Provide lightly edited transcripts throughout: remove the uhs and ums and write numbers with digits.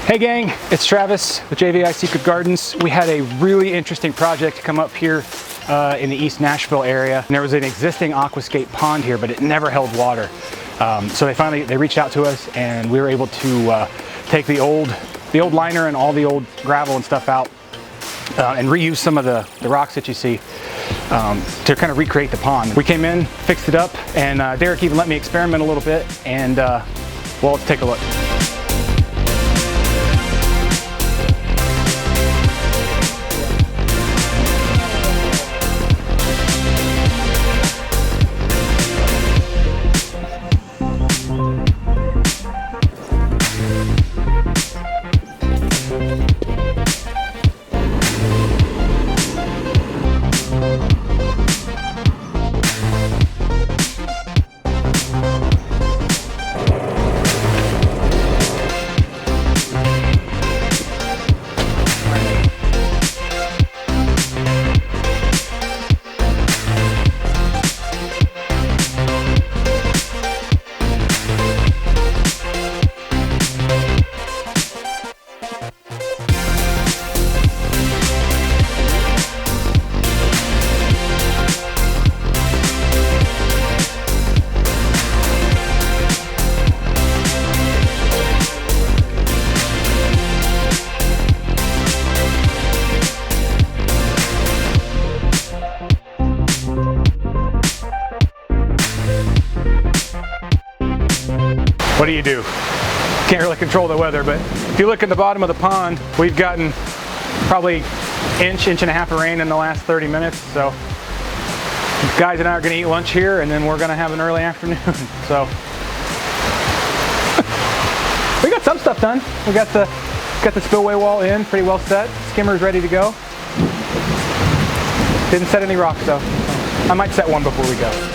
Hey gang, it's Travis with JVI Secret Gardens. We had a really interesting project come up here in the East Nashville area. And there was an existing aquascape pond here, but it never held water. So they reached out to us, and we were able to take the old liner and all the old gravel and stuff out and reuse some of the rocks that you see to kind of recreate the pond. We came in, fixed it up, and Derek even let me experiment a little bit, and well, let's take a look. What do you do? Can't really control the weather, but if you look at the bottom of the pond, we've gotten probably inch and a half of rain in the last 30 minutes. So guys and I are gonna eat lunch here, and then we're gonna have an early afternoon. So we got some stuff done. We got the spillway wall in, pretty well set. Skimmer's ready to go. Didn't set any rocks though. I might set one before we go.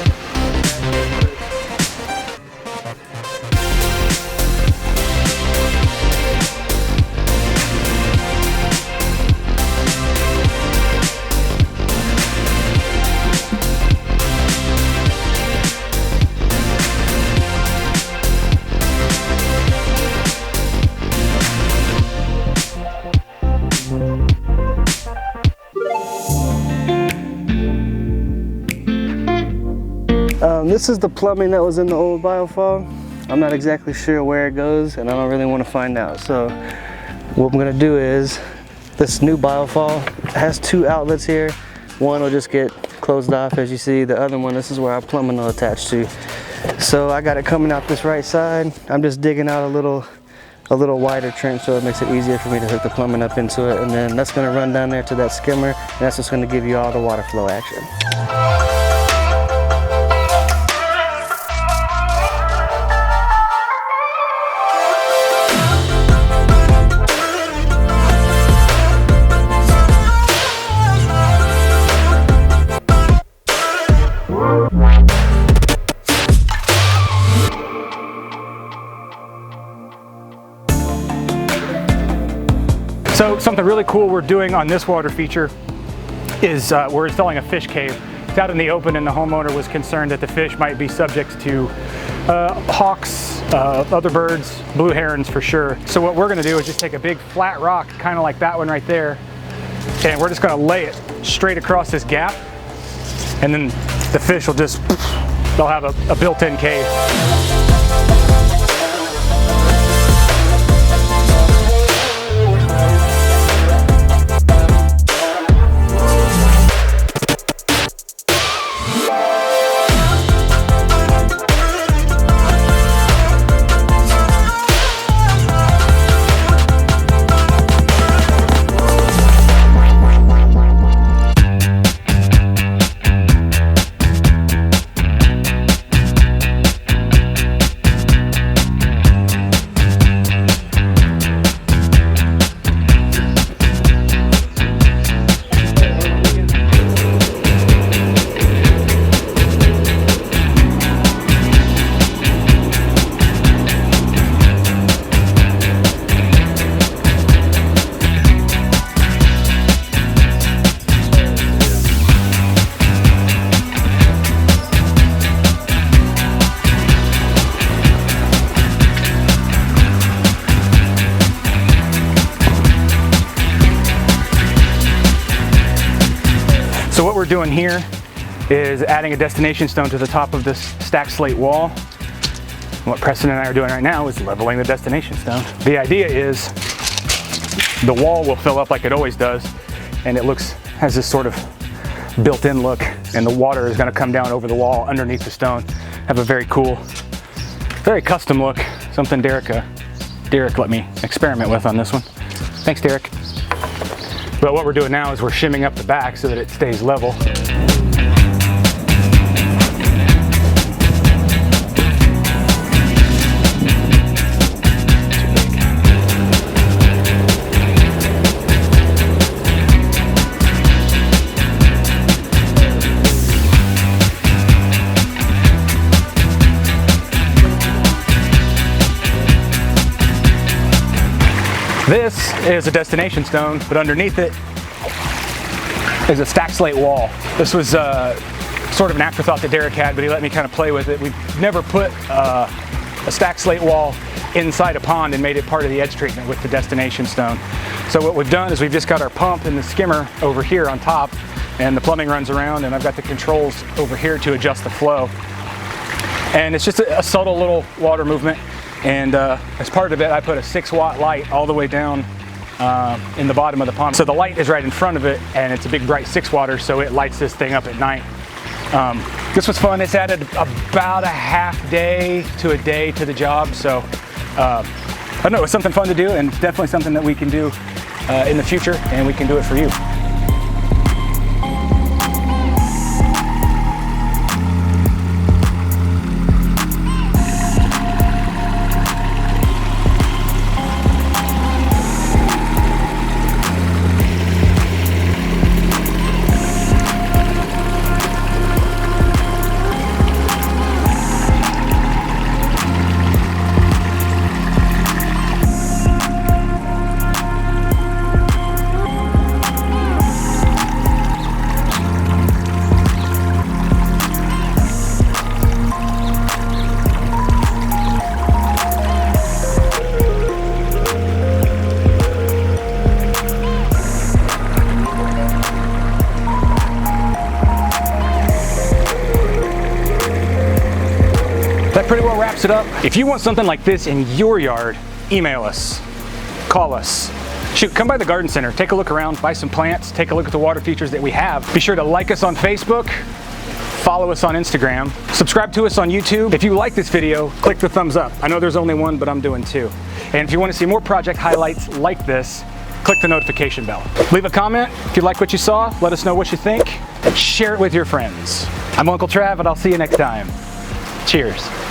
This is the plumbing that was in the old biofall. I'm not exactly sure where it goes, and I don't really want to find out. So what I'm going to do is, this new biofall has two outlets here. One will just get closed off, as you see. The other one, this is where our plumbing will attach to. So I got it coming out this right side. I'm just digging out a little wider trench, so it makes it easier for me to hook the plumbing up into it. And then that's going to run down there to that skimmer, and that's just going to give you all the water flow action. So something really cool we're doing on this water feature is we're installing a fish cave. It's out in the open, and the homeowner was concerned that the fish might be subject to hawks, other birds, blue herons for sure. So what we're gonna do is just take a big flat rock, kind of like that one right there, and we're just gonna lay it straight across this gap, and then the fish will just, they'll have a built-in cave. we're doing here is adding a destination stone to the top of this stacked slate wall. And what Preston and I are doing right now is leveling the destination stone. The idea is the wall will fill up like it always does, and it has this sort of built-in look, and the water is going to come down over the wall underneath the stone. Have a very cool, very custom look, something Derek let me experiment with on this one. Thanks, Derek. But what we're doing now is we're shimming up the back so that it stays level. This is a destination stone, but underneath it is a stacked slate wall. This was sort of an afterthought that Derek had, but he let me kind of play with it. We've never put a stacked slate wall inside a pond and made it part of the edge treatment with the destination stone. So what we've done is we've just got our pump and the skimmer over here on top, and the plumbing runs around, and I've got the controls over here to adjust the flow. And it's just a subtle little water movement. And as part of it, I put a 6-watt light all the way down in the bottom of the pond. So the light is right in front of it, and it's a big bright 6-watter, so it lights this thing up at night. This was fun. It's added about a half day to a day to the job. So I don't know, it was something fun to do, and it's definitely something that we can do in the future, and we can do it for you. That pretty well wraps it up. If you want something like this in your yard, email us, call us. Shoot, come by the garden center, take a look around, buy some plants, take a look at the water features that we have. Be sure to like us on Facebook, follow us on Instagram, subscribe to us on YouTube. If you like this video, click the thumbs up. I know there's only one, but I'm doing 2. And if you want to see more project highlights like this, click the notification bell. Leave a comment if you like what you saw, let us know what you think, share it with your friends. I'm Uncle Trav, and I'll see you next time. Cheers.